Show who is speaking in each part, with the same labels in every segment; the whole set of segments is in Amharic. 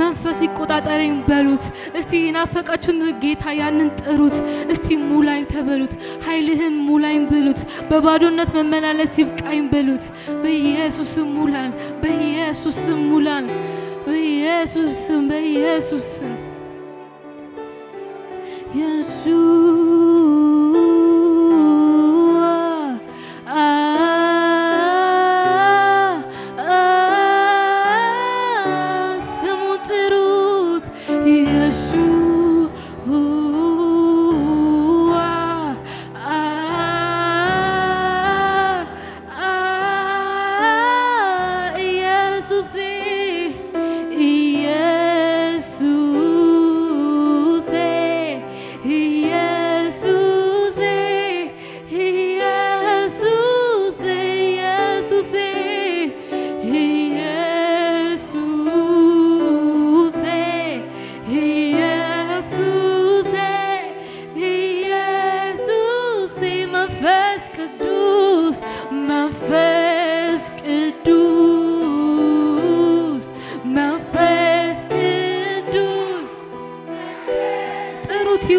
Speaker 1: መንፈስ ይቆጣጠረኝ በሉት። እስቲ ናፈቃችሁን ጌታ ያንን ጥሩት። እስቲ ሙላኝ ተበሉት። ኃይልህን ሙላኝ በሉት። በባዶነት መመላለስ ይብቃኝ በሉት። በኢየሱስ ስም ሙላን፣ በኢየሱስ ስም ሙላን፣ በኢየሱስ ስም፣ በኢየሱስ ስም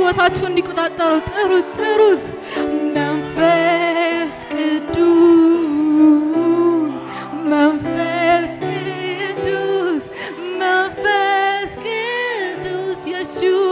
Speaker 1: ሕይወታችሁን እንዲቆጣጠሩ ጥሩት፣ ጥሩት። መንፈስ ቅዱስ፣ መንፈስ ቅዱስ፣ መንፈስ ቅዱስ ኢየሱስ፣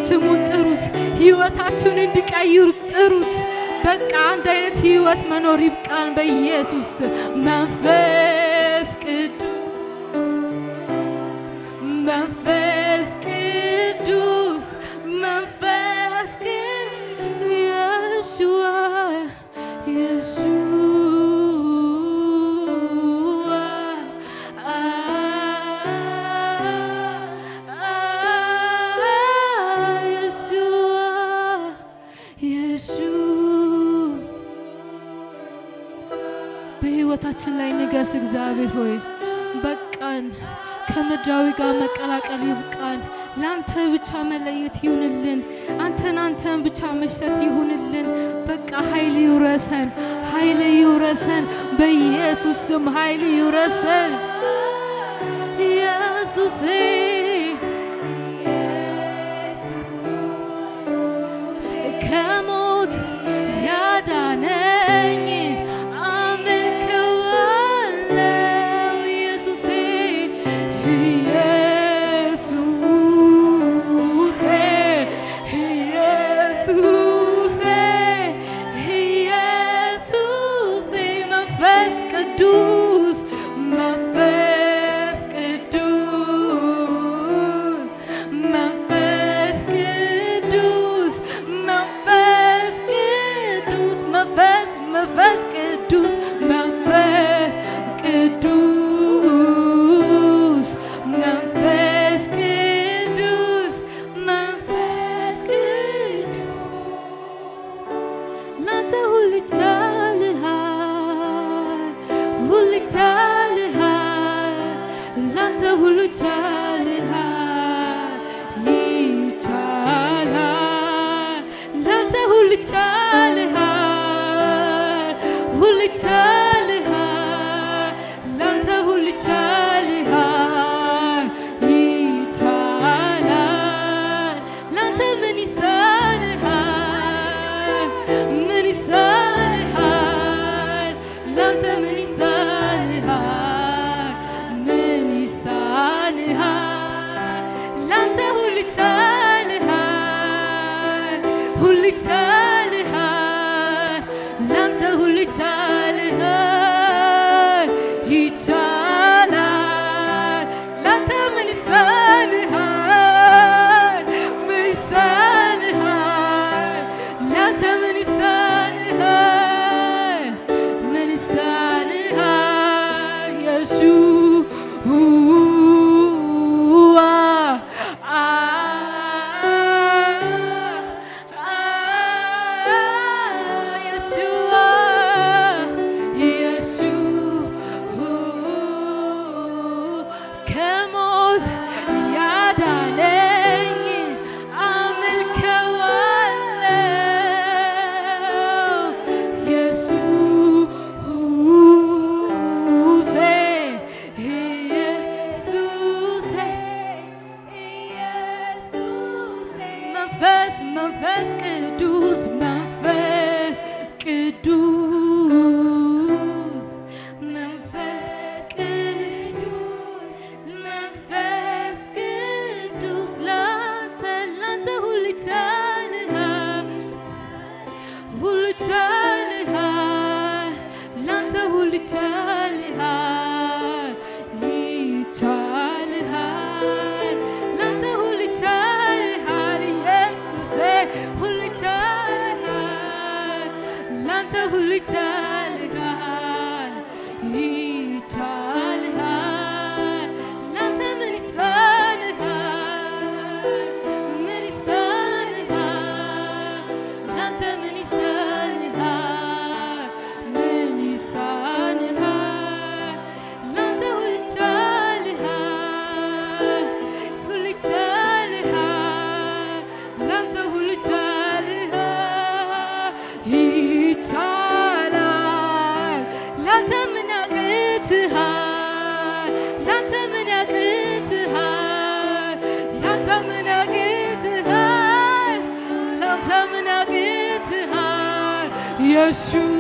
Speaker 1: ስሙን ጥሩት። ሕይወታችሁን እንዲቀይሩ ጥሩት። በቃ አንድ አይነት ሕይወት መኖር ይብቃን በኢየሱስ መንፈስ ቅዱስ፣ መንፈስ ቅዱስ፣ መንፈስ ቅዱስ ኢየሱስ በሕይወታችን ላይ ንገስ እግዚአብሔር ሆይ። በቃን ከምድራዊ ጋር መቀላቀል ይብቃን። ላንተ ብቻ መለየት ይሁንልን። አንተን ብቻ መሽተት ይሁንልን። በቃ ኃይል ይውረሰን፣ ኃይል ይውረሰን በኢየሱስ ስም ኃይል ይውረሰን ኢየሱስ ከሞት ያዳነኝ መንፈስ ቅዱስ መንፈስ ቅዱስ መንፈስ ቅዱስ መንፈስ ቅዱስ ላንተ ሁሉ ይቻልሃል፣ ሁሉ ይቻልሃል፣ ላንተ ሁሉ ይቻልሃል፣ ይቻላል ላንተ ሁሉ ይቻልሃል ሁሉ ይቻልሃል ላንተ ሁሉ ይቻልሃል ይቻላል ላንተ ምን ይሳንሃል ምን ይሳንሃል ላንተ ምን ይሳንሃል ምን ይሳንሃል ላንተ ሁሉ ይቻልሃል ሁሉ ይቻልሃል ላንተ ሁሉ ይቻልሃል ይቻላል ላንተ ምን ይሳንሃል መንፈስ መንፈስ ቅዱስ መንፈስ ቅዱስ መንፈስ ቅዱስ መንፈስ ቅዱስ ላንተ ሁሉ ይቻልሃል ሁሉ ይቻልሃል ላንተ ሁሉ ይቻልሃል ይቻልሃል ላንተ ሁሉ ይቻልሃል ኢየሱሴ ሁሉ ይቻልሃል ላንተ ሁሉ ይቻልሃል ይቻልሃል ላንተ ምን ይሳንሃል ምን ይሳንሃል ላንተ ምን ይሳንሃል ምን ይሳንሃል ላንተ ሁሉ ይቻልሃል ሁሉ ይቻልሃል ላንተ ሁሉ ይቻልሃል ይቻላል ላንተ ምን ያቅትሃል ላንተ ምን ያቅትሃል ላንተ ምን ያቅትሃል ላንተ ምን ያቅትሃል ኢየሱስ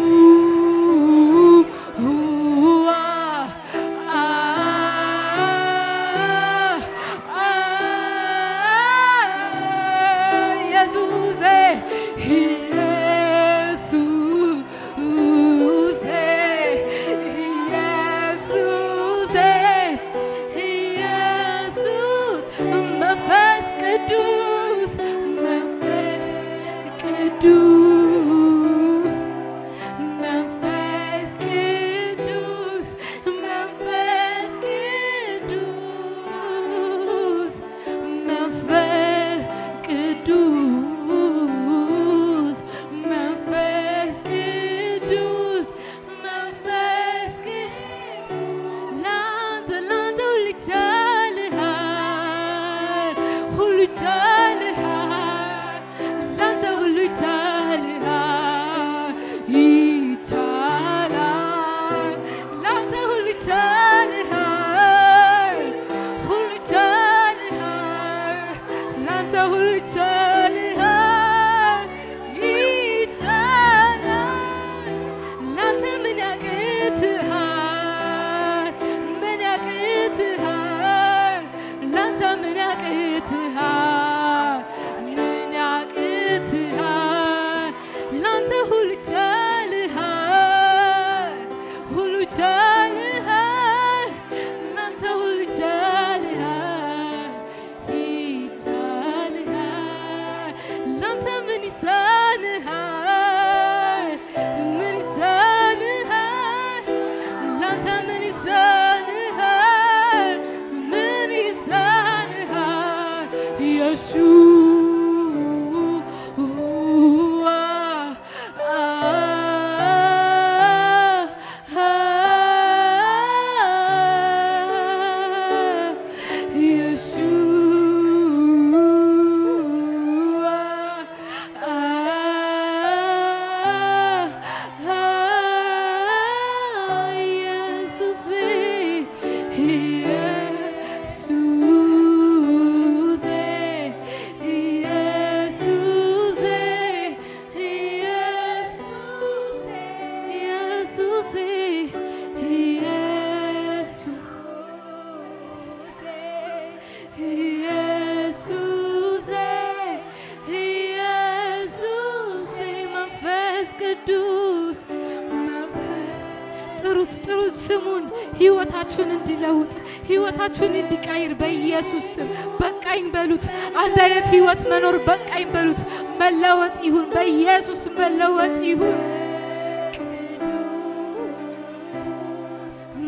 Speaker 1: ስሙን ህይወታችሁን እንዲለውጥ ህይወታችሁን እንዲቀይር በኢየሱስ ስም በቃኝ በሉት። አንድ አይነት ህይወት መኖር በቃኝ በሉት። መለወጥ ይሁን በኢየሱስ መለወጥ ይሁን።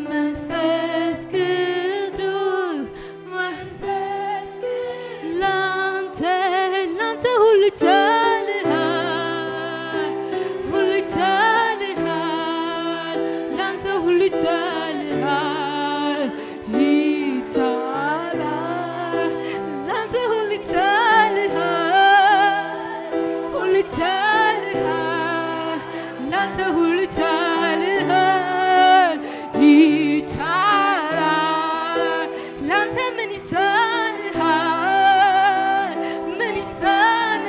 Speaker 1: መንፈስ ቅዱስ ላንተ ሁሉ ይቻልሃል ሁሉ ይቻልሃል ላንተ ሁሉ ይቻልሃል ይቻላል ላንተ ሁሉ ይቻልሃል ሁሉ ይቻልሃል ላንተ ሁሉ ይቻልሃል ይቻላል ላንተ ምን ይሳንሃል ምን ይሳንሃል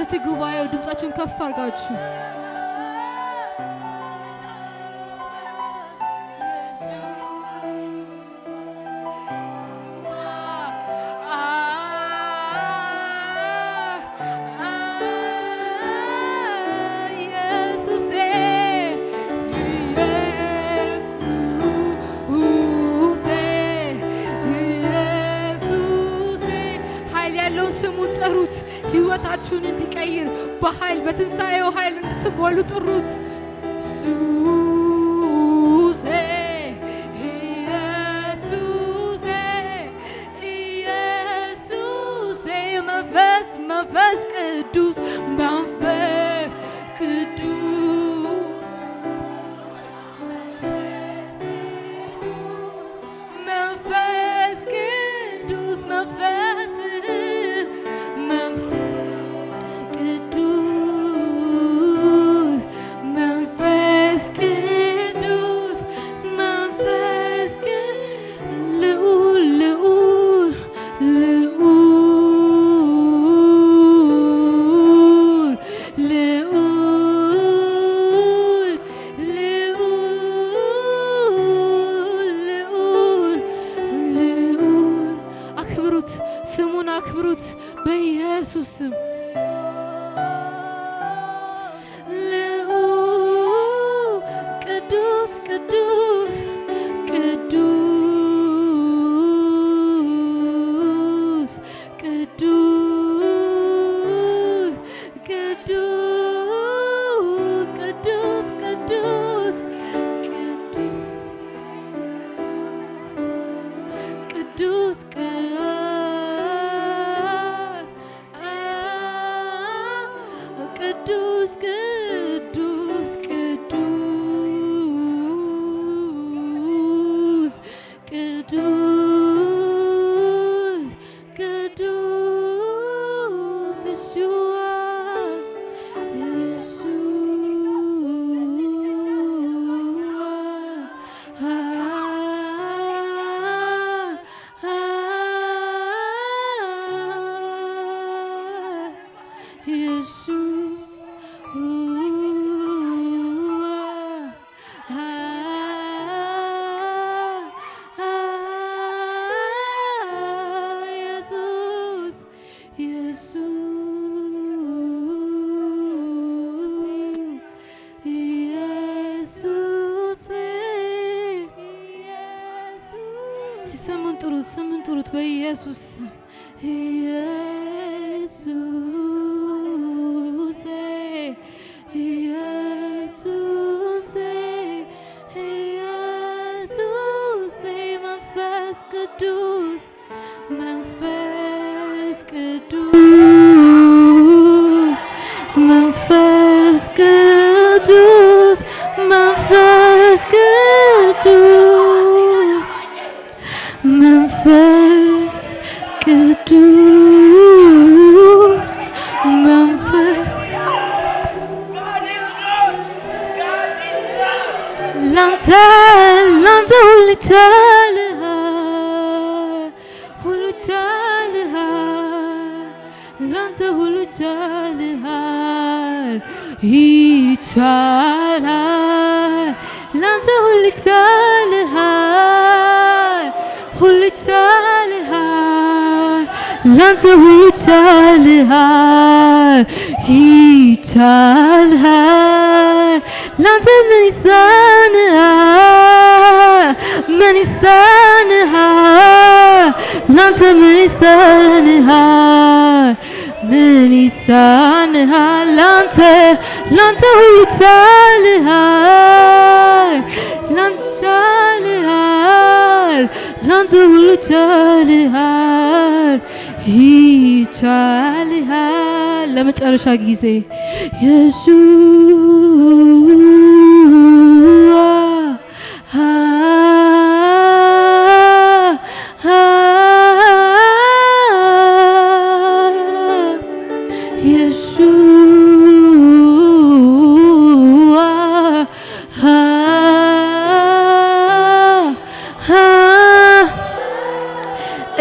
Speaker 1: እስቲ ጉባኤው ድምጻችሁን ከፍ አድርጋችሁ ስሙን ጥሩት። ሕይወታችሁን እንዲቀይር በኃይል በትንሣኤው ኃይል እንድትሞሉ ጥሩት። ኢየሱስ ኢየሱስ ኢየሱስ መንፈስ መንፈስ ቅዱስ መንፈስ ቅዱስ መንፈስ ቅዱስ መንፈስ ስሙን አክብሩት በኢየሱስ ስም። ቅዱስ ቅዱስ ቅዱስ ቅዱስ ቅዱስ ቅዱስ ቅዱስ ቅዱስ ቅዱስ ቅዱስ ቅዱስ ቅዱስ ቅዱስ ኢየሱስ ስሙን ጥሩት፣ ስሙን ጥሩት በኢየሱስ ኢየሱስ ኢየሱስ ኢየሱስ መንፈስ ቅዱስ መንፈስ ቅዱስ መንፈስ ቅዱስ መንፈስ ቅዱስ መንፈስ ቅዱስ መንፈስ ላንተ ሁሉ ይቻልሃል፣ ሁሉ ይቻልሃል፣ ላንተ ሁሉ ይቻልሃል፣ ይቻልሃል፣ ላንተ ሁሉ ይቻልሃል፣ ሁሉ ይቻልሃል፣ ላንተ ሁሉ ይቻልሃል፣ ይቻልሃል፣ ላንተ ምን ይሳንሃል? ምን ይሳንሃል? ላንተ ምን ይሳንሃል? ምን ይሳንሃል? ላንተ ሁሉ ይቻልሃል፣ ላንተ ይቻልሃል፣ ላንተ ሁሉ ይቻልሃል፣ ይቻልሃል። ለመጨረሻ ጊዜ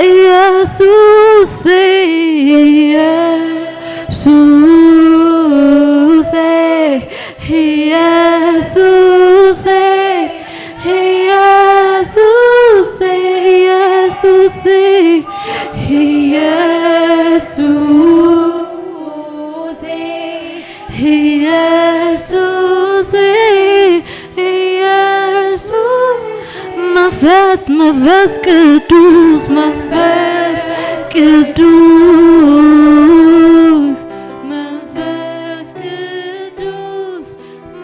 Speaker 1: ኢየሱስ ኢየሱስ ኢየሱሴ ኢየሱሴ ኢየሱሴ ኢየሱሴ ኢየሱስ መንፈስ መንፈስ ቅዱስ መንፈስ ቅዱስ መንፈስ ቅዱስ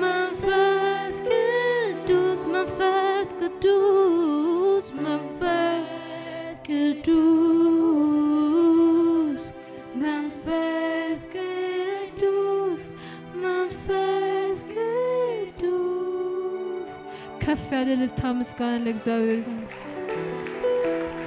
Speaker 1: መንፈስ ቅዱስ መንፈስ ቅዱስ መንፈስ ቅዱስ መንፈስ ቅዱስ መንፈስ ቅዱስ ከፍ ያለ ልልታ ምስጋና ለእግዚአብሔር ይሁን።